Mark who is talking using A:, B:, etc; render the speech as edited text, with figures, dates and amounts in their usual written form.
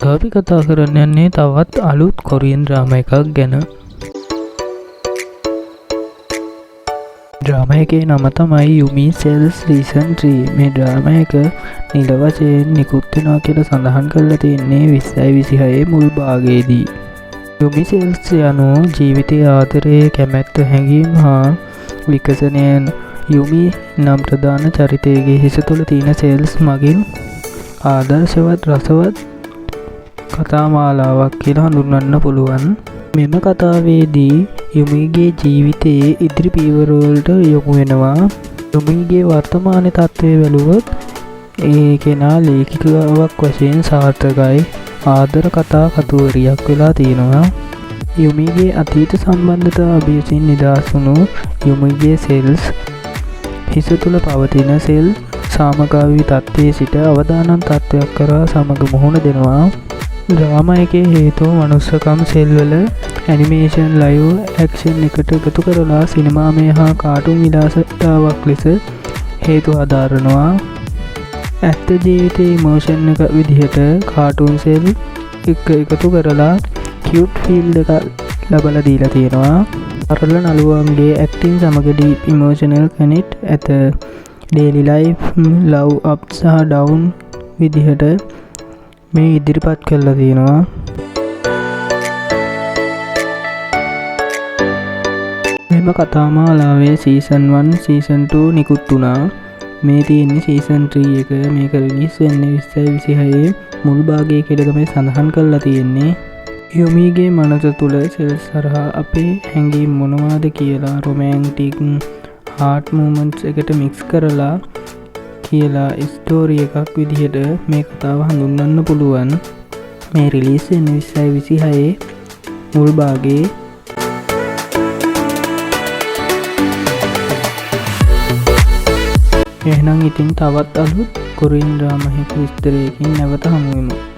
A: අපි කතා කරන්න යන්නේ තවත් අලුත් කොරියන් ඩ්‍රාමා එකක් ගැන. ඩ්‍රාමා එකේ නම තමයි යුමි සෙල්ස් සීසන් 3. මේ ඩ්‍රාමා එක නිල වශයෙන් නිකුත් වෙනවා කියලා සඳහන් කරලා තියෙන්නේ 2026 මුල් භාගයේදී. යුමි සෙල්ස් යනු ජීවිතයේ ආදරයේ කැමැත්ත හැඟීම් හා විකසනයන් යුමි නම් ප්‍රධාන චරිතයේ හිස තුළ තියෙන සෙල්ස් මගින් ආදර්ශවත් රසවත් කතා මාලාවක් කියලා හඳුන්වන්න පුළුවන්. මෙම කතාවේදී යුමිගේ ජීවිතයේ ඉදිරි පියවරවලට යොමු වෙනවා. යුමිගේ වර්තමාන තත්ත්වය බැලුවොත් ඒ කෙනා ලේඛිකාවක් වශයෙන් සාර්ථකයි. ආදර කතා කතුවරියක් වෙලා තියෙනවා. යුමිගේ අතීත සම්බන්ධතා අභියසින් නිදහස් වුණු යුමිගේ සෙල්ස් හිස තුළ පවතින සෙල් සාමගාමී තත්ත්වයේ සිට අවදානම් තත්ත්වයක් කරා සමග මුහුණ දෙනවා. ඩ්‍රාමා එකේ හේතුව මනුස්සකම් සෙල්වල ඇනිමේෂන් ලයිව් ඇක්ෂන් එකට එකතු කරලා සිනමාමය හා කාටුන් විලාසතාවක් ලෙස හේතු හදාරනවා. ඇත්ත ජීවිතයේ ඉමෝෂන් එක විදිහට කාටුන් සෙල් එක එකතු කරලා කියුට් ෆීල් එක ලබලා දීලා තියෙනවා. අරල නළුවන්ගේ ඇක්ටිං සමග ඩීප් ඉමෝෂනල් කනෙක්ට් ඇත. ඩේලි ලයිෆ් ලව් අප් සහ ඩවුන් විදිහට මේ ඉදිරිපත් කරලා තියෙනවා. මෙම කතාමාලාවේ සීසන් 1 සීසන් 2 නිකුත් වුණා. මේ තියෙන්නේ සීසන් 3 එක. මේක රිලීස් වෙන්නේ 2026 මුල් භාගයේ කියලා තමයි සඳහන් කරලා තියෙන්නේ. යුමිගේ මනස තුළ සෙල්ස් හරහා අපේ හැඟීම් මොනවාද කියලා රොමැන්ටික් හාට් මූමන්ට්ස් එකට මික්ස් කරලා කියලා ස්ටෝරි එකක් විදිහට මේ කතාව හඳුන්වන්න පුළුවන්. මේ රිලීස් වෙන්නේ 2026 මුල් භාගයේ. එහෙනම් ඉතින් තවත් අලුත් කොරියන් ඩ්‍රාමා එක විස්තරයකින් නැවත හමු වෙමු.